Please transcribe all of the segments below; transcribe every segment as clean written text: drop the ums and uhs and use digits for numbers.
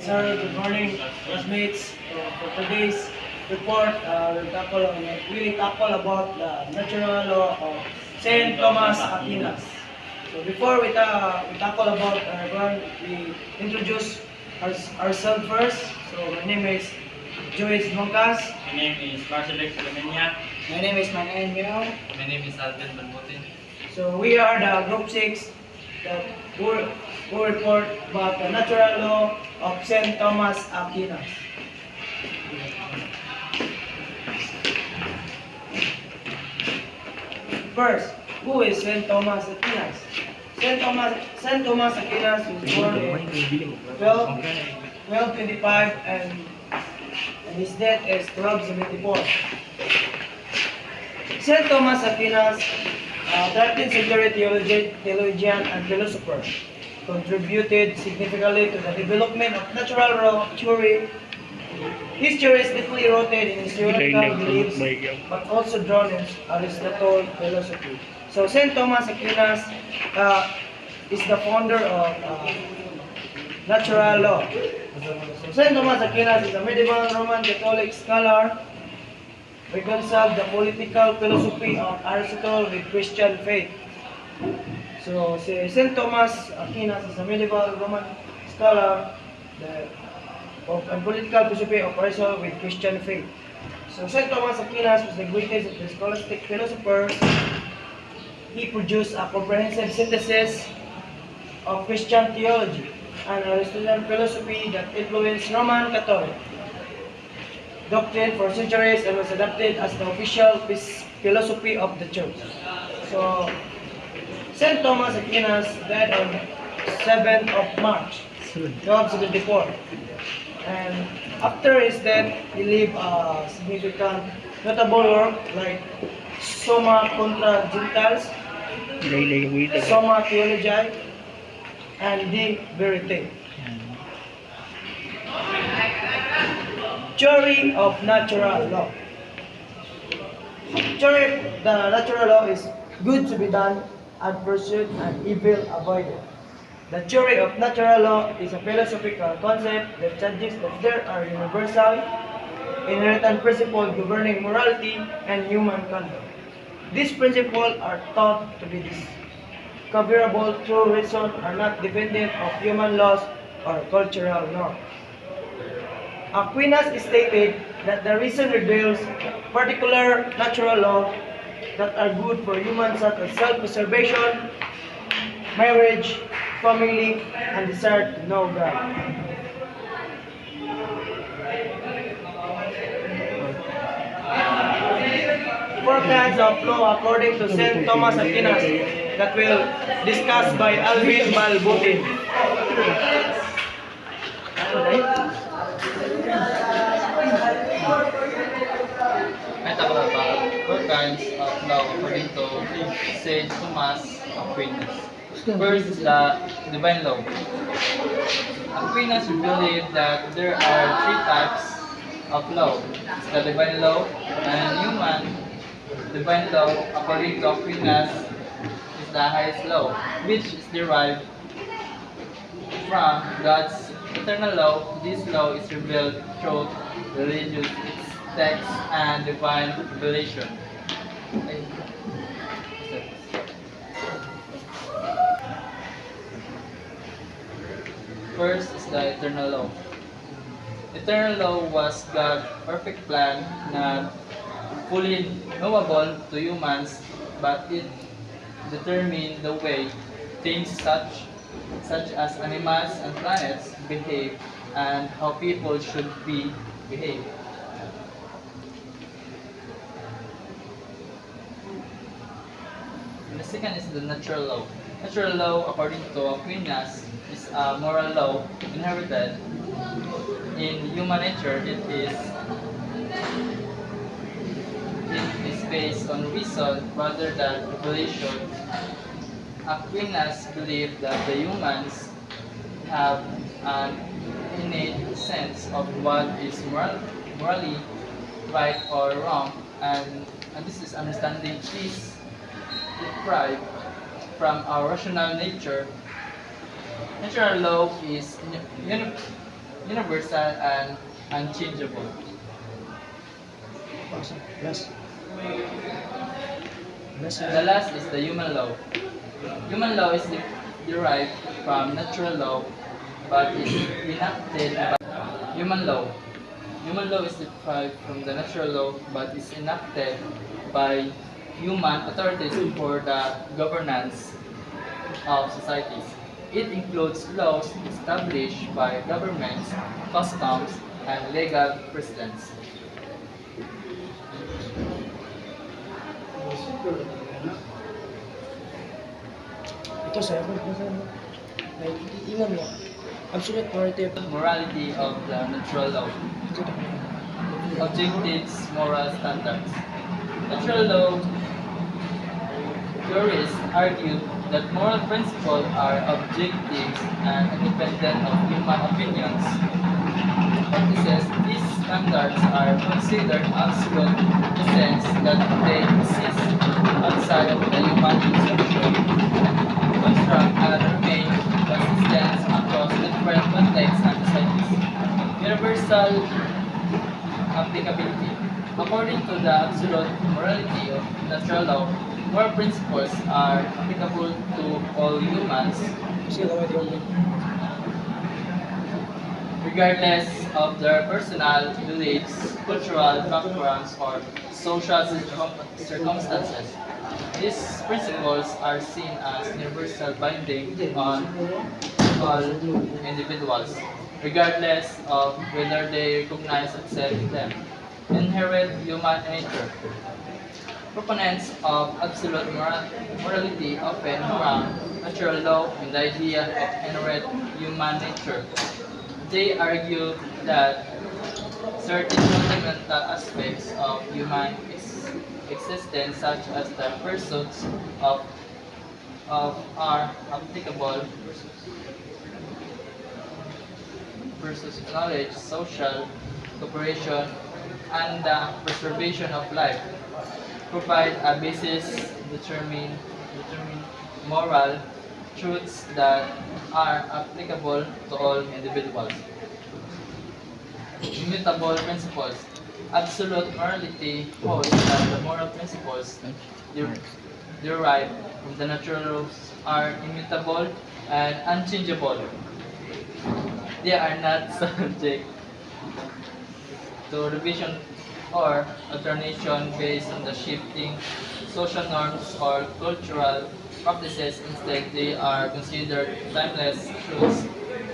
Sir, good morning, classmates. For today's report, we will tackle about the natural law of Saint Thomas Aquinas. So before we tackle about we introduce ourselves first. So my name is Joyce Moncas. My name is Marcelex Lamenia. My name is Manayan Mino. My name is Alvin Banbutin. So we are the group 6 that who report about the natural law of Saint Thomas Aquinas. First, who is Saint Thomas Aquinas? Saint Thomas Aquinas was born in 1225 and his death is 1274. Saint Thomas Aquinas, 13th century theologian and philosopher, contributed significantly to the development of natural law theory. His theory is deeply rooted in his theological beliefs, but also drawn in Aristotle's philosophy. So Saint Thomas Aquinas is the founder of natural law. So Saint Thomas Aquinas is a medieval Roman Catholic scholar, reconciled the political philosophy of Aristotle with Christian faith. So Saint Thomas Aquinas is a medieval Roman scholar of political philosophy of Aristotle with Christian faith. So Saint Thomas Aquinas was the greatest of the scholastic philosophers. He produced a comprehensive synthesis of Christian theology and Aristotelian philosophy that influenced Roman Catholic doctrine for centuries and was adopted as the official philosophy of the church. So, Saint Thomas Aquinas died on 7th of March, 1274. And after his death, he left a significant notable work like Summa Contra Gentiles, Summa Theologiae, and De Verite. Theory of natural law. The natural law is good to be done and pursued and evil avoided. The theory of natural law is a philosophical concept that suggests that there are universal, inherent principles governing morality and human conduct. These principles are thought to be discoverable through reason, are not dependent of human laws or cultural norms. Aquinas stated that the reason reveals particular natural laws that are good for humans such as self-preservation, marriage, family, and desire to know God. Four kinds of law according to Saint Thomas Aquinas that will discussed by Alvin Balbutin. I talk about four kinds of law according to Saint Thomas Aquinas. First is the divine law. Aquinas believed that there are three types of law. It's the divine law and human. Divine law, according to Aquinas, is the highest law, which is derived from God's eternal law. This law is revealed through religious text and divine revelation. First is the eternal law. Eternal law was God's perfect plan, not fully knowable to humans, but it determined the way things such as animals and planets behave and how people should behave. And the second is the natural law. Natural law, according to Aquinas, is a moral law inherited in human nature. It is based on reason rather than revelation. Aquinas believed that the humans have an innate sense of what is morally right or wrong, and this is understanding is deprived from our rational nature. Natural law is universal and unchangeable. Last. The last is the human law. Human law is derived from natural law, but is enacted by human law. Human law is derived from the natural law, but is enacted by human authorities for the governance of societies. It includes laws established by governments, customs, and legal precedents. Ito sir, like, ingat mo. Absolute morality. Morality of the natural law. Objectives, moral standards. Natural law theorists argue that moral principles are objective and independent of human opinions. Practices, these standards are considered absolute in the sense that they exist outside of the human institution, construct and remain consistent across different contexts and societies. Universal applicability. According to the absolute morality of natural law, moral principles are applicable to all humans, Kasi lang ito yung regardless of their personal beliefs, cultural backgrounds, or social circumstances. These principles are seen as universal binding on all individuals, regardless of whether they recognize and accept them. Inherent human nature. Proponents of absolute morality often ground natural law in the idea of inherent human nature. They argue that certain fundamental aspects of human existence, such as the pursuits of are applicable versus knowledge, social cooperation, and the preservation of life, provide a basis determine moral truths that are applicable to all individuals. Immutable principles. Absolute morality holds that the moral principles derived from the natural laws are immutable and unchangeable. They are not subject to revision or alternation based on the shifting social norms or cultural practices. Instead, they are considered timeless truths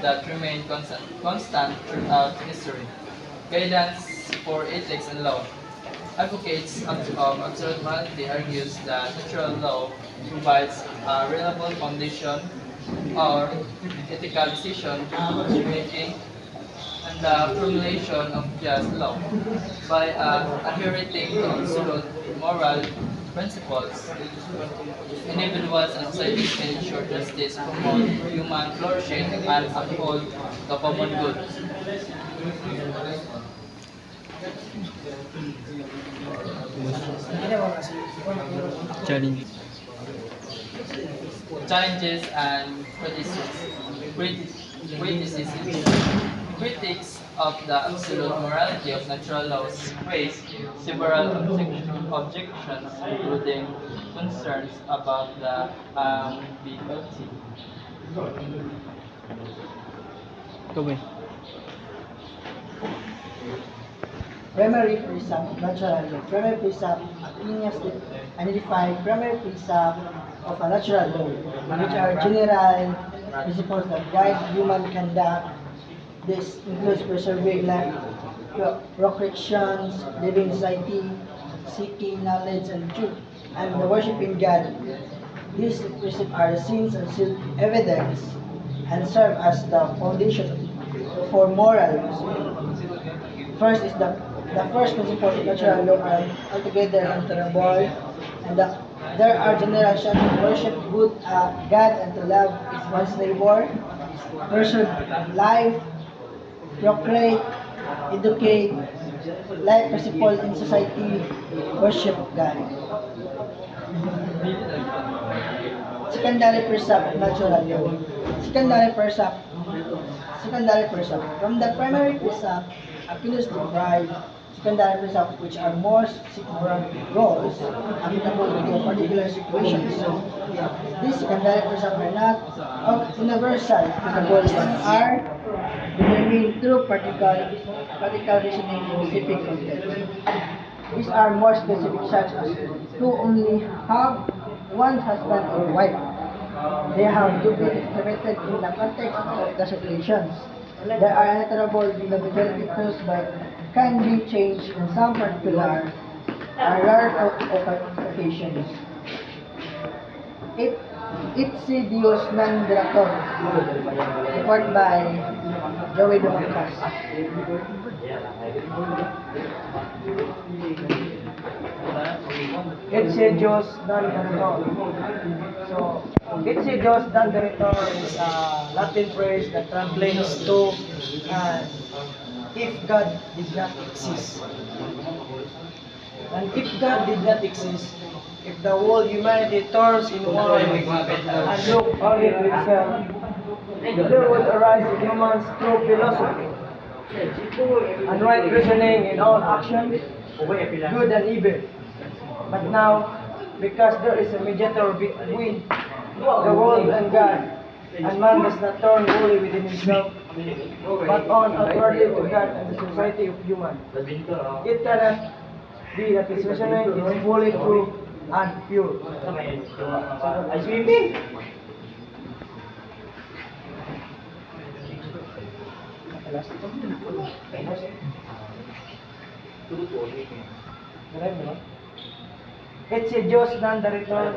that remain constant throughout history. Guidance for ethics and law. Advocates of absolute morality argues that natural law provides a reliable foundation or ethical decision making and the formulation of just law. By adhering to absolute moral principles, individuals and societies can ensure justice, promote human flourishing, and uphold the common good. Hindi naman kasi. Challenges and criticism. Critics of the absolute morality of natural laws raise several objections, including concerns about the ambiguity. Primary precept of natural law. Primary precept opinions that identify primary precept of a natural law, which are general principles that guide human conduct. This includes preserving life, procreation, living in society, seeking knowledge and truth, and the worshiping God. These precepts are seen as evidence and serve as the foundation for morals. First is the first principle of natural law are altogether unalterable, and there are general to worship good God and to love one's neighbor, preserve life, procreate, educate, life principle in society, worship God. Secondary precept of natural law. Secondary secondary precept. From the primary precept, Aquinas derived secondary precepts which are more significant roles applicable to particular situations. These secondary precepts are not of universal applicable but are determined through practical reasoning in specific context. These are more specific such as to only have one husband or wife. They have to be estimated in the context of the situations. There are unalterable individuality truths but can be changed in some particular rare occasions. It si Dios non Delator, report by Joey Dumancas. Etse Dios dan Deretor. So, Etse Dios dan Deretor is a Latin phrase that translates to if God did not exist. And if God did not exist, if the whole humanity turns inward and look only to itself, there would arise in humans through philosophy and right reasoning in all actions, good and evil. But now, because there is a mediator between the world and God, and man does not turn wholly within himself, but on outwardly to God and the society of human, it cannot be that his reasoning is fully true and pure. Swimming? Etse Dios non Deritor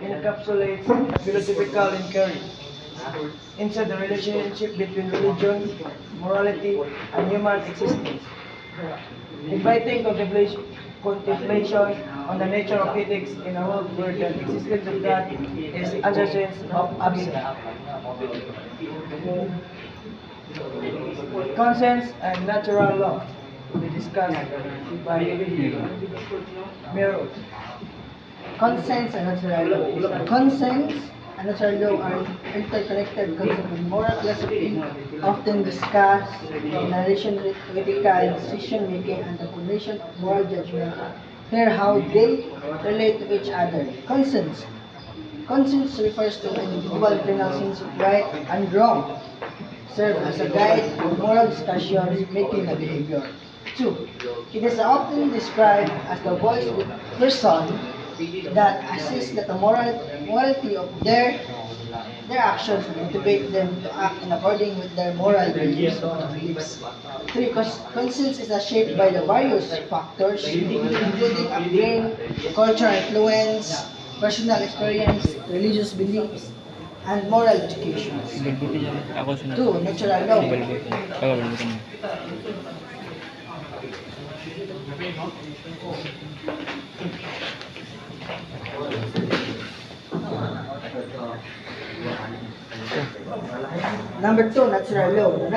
encapsulates philosophical inquiry into the relationship between religion, morality, and human existence, inviting contemplation on the nature of ethics in a world where the existence of God is absence of absence. Conscience and natural law will be discussed by Miro. Conscience and natural law. Conscience and natural law are interconnected concepts of moral philosophy, often discussed in relation to ethical decision making and the formation of moral judgment. Here, how they relate to each other. Conscience. Conscience refers to an individual internal sense of right and wrong, serve as a guide for moral discussions making a behavior. 2. It is often described as the voice of the person that assists the morality of their actions and motivate them to act in according with their moral values or beliefs. 3. Conscience is shaped by the various factors, including upbringing, cultural influence, personal experience, religious beliefs, and moral education. 2. Natural law. Number 2, natural law. The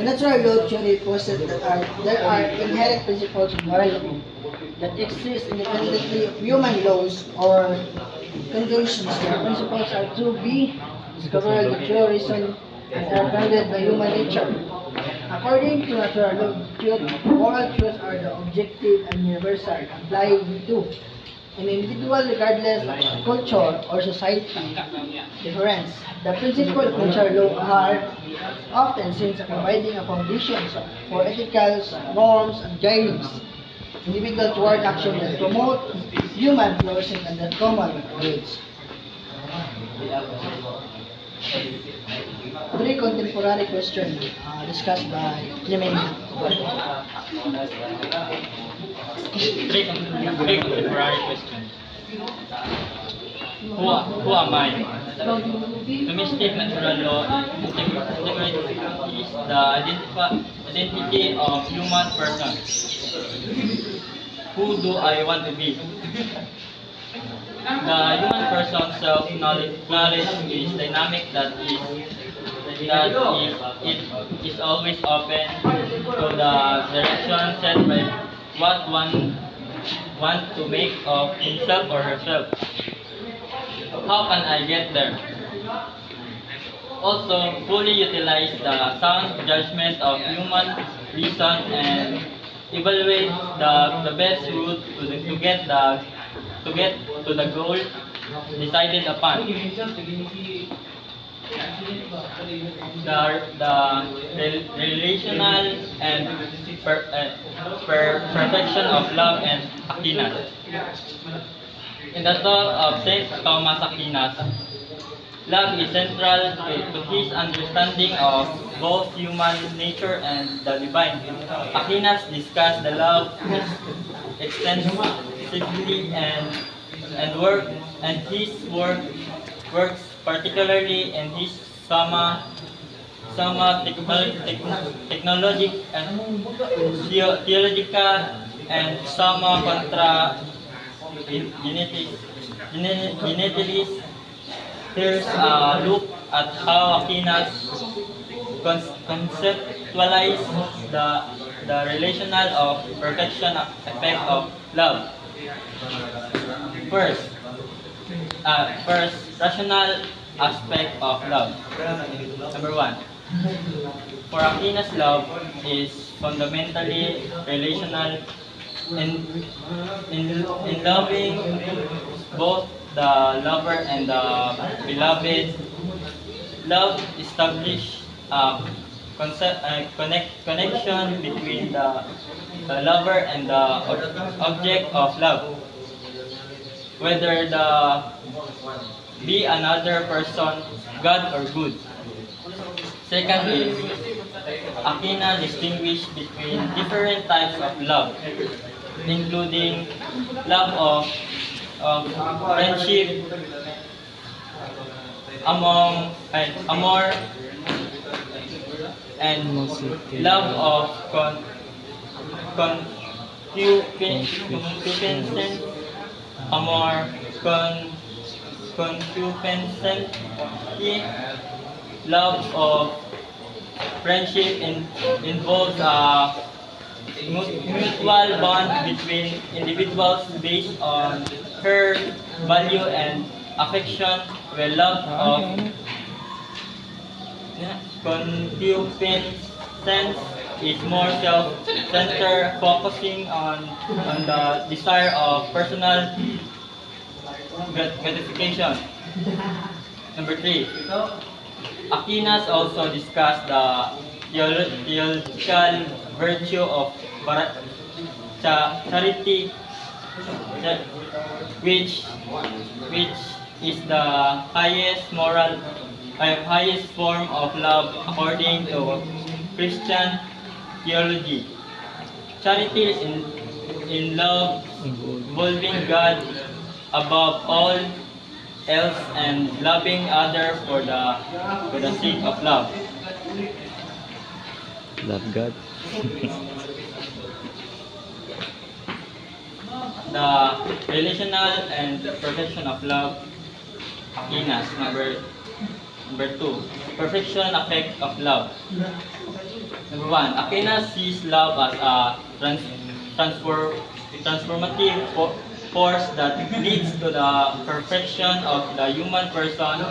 natural law theory posits that there are inherent principles of morality that exist independently of human laws or conventions. The principles are to be discovered through reason and are grounded by human nature. According to natural law, moral truths are the objective and universal, applying to an individual regardless of culture or society difference. The principles of natural law are often seen as providing a foundation for ethical norms and guidance individual toward action that promote human flourishing and the common goods. 3 contemporary questions discussed by Clemenia. Three contemporary questions. Who am I? To me, state natural law is the identity of human person. Who do I want to be? The human person's self-knowledge is dynamic that is always open to the direction set by what one wants to make of himself or herself. How can I get there? also fully utilize the sound judgment of human reason and evaluate the best route to get to the goal decided upon. The relational and perfection of love and Aquinas. In the thought of Saint Thomas Aquinas, love is central to his understanding of both human nature and the divine. Aquinas discussed the love extensively and his works particularly in his Summa Technologic and Theologica and Summa Contra Genetilis. Here's a look at how Aquinas conceptualized the relational of perfection effect of love. First, rational aspect of love. Number one, for Aquinas, love is fundamentally relational. In loving both the lover and the beloved, love establishes a connection between the lover and the object of love, whether the be another person, God or good. Second is, Aquinas distinguished between different types of love, including love of friendship, amor, and love of concupiscence, amor, concupiscence, love of friendship involves a mutual bond between individuals based on her value and affection, while love of concupiscence is more self-centered, focusing on the desire of personal gratification. Number 3, Aquinas also discussed the theological virtue of charity, which is the highest form of love according to Christian theology. Charity in love, involving God above all else and loving other for the sake of love. Love God. The relational and perfection of love, Aquinas. Number 2, perfection effect of love. Number 1, Aquinas sees love as a transformative force that leads to the perfection of the human person.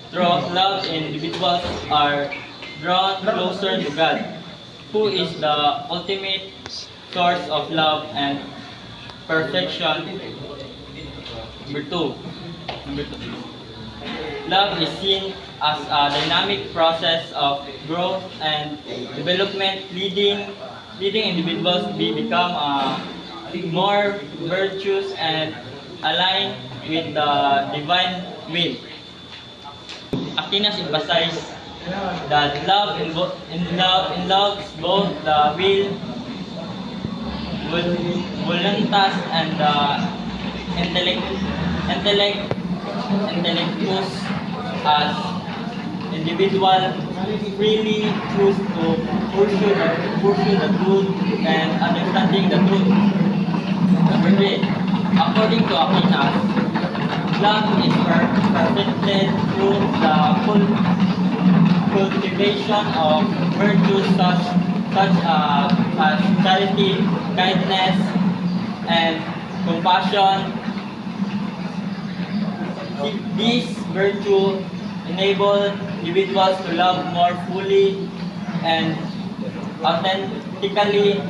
Through love, individuals are drawn closer to God, who is the ultimate source of love and perfection. Number 2. Love is seen as a dynamic process of growth and development, leading individuals to become more virtuous and aligned with the divine will. Aquinas emphasized that love involves both the voluntas and the intellectus, as individual freely choose to pursue the truth and understanding the truth. Number 3, according to Aquinas, love is perfected through the cultivation of virtues such as charity, kindness, and compassion. These virtues enable individuals to love more fully and authentically,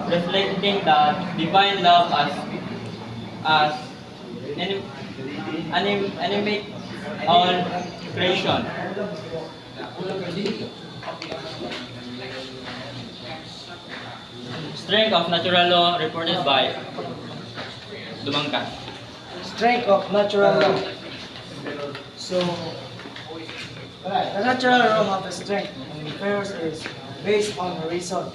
reflecting the divine love as animate all creation. Strength of natural law reported by Dumangkat. Strength of natural law. So, the natural law of the strength in affairs is based on reason.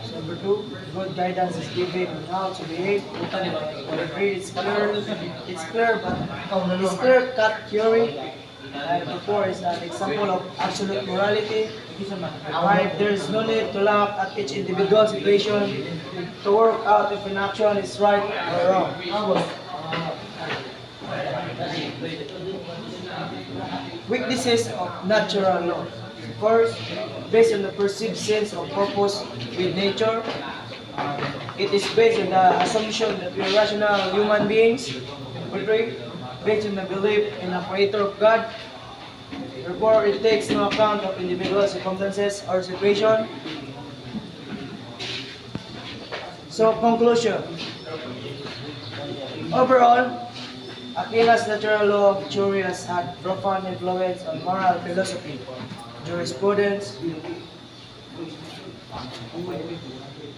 So, number two, good guidance is given on how to behave. Number three, it's clear cut theory. And number four is an example of absolute morality. Five, there is no need to look at each individual situation to work out if an action is right or wrong. Weaknesses of natural law. First, based on the perceived sense of purpose with nature, it is based on the assumption that we are rational human beings. Number three, based on the belief in a creator of God. Therefore, it takes no account of individual circumstances or situation. So, conclusion. Overall, Aquinas' natural law theory has had profound influence on moral philosophy, jurisprudence.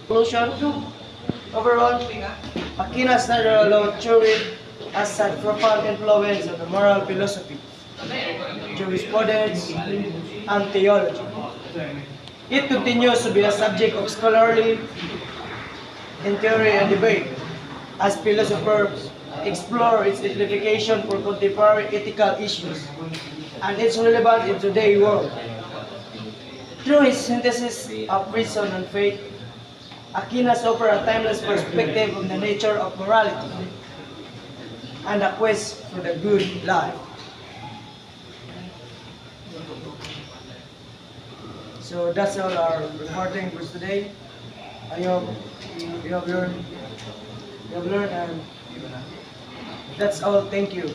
Conclusion. Overall, Aquinas' natural law theory has had profound influence on the moral philosophy, jurisprudence, and theology. It continues to be a subject of scholarly inquiry and debate as philosophers explore its implication for contemporary ethical issues and its relevance in today's world. Through his synthesis of reason and faith, Aquinas offers a timeless perspective on the nature of morality and a quest for the good life. So that's all our recording for today. I hope you have learned, and that's all. Thank you.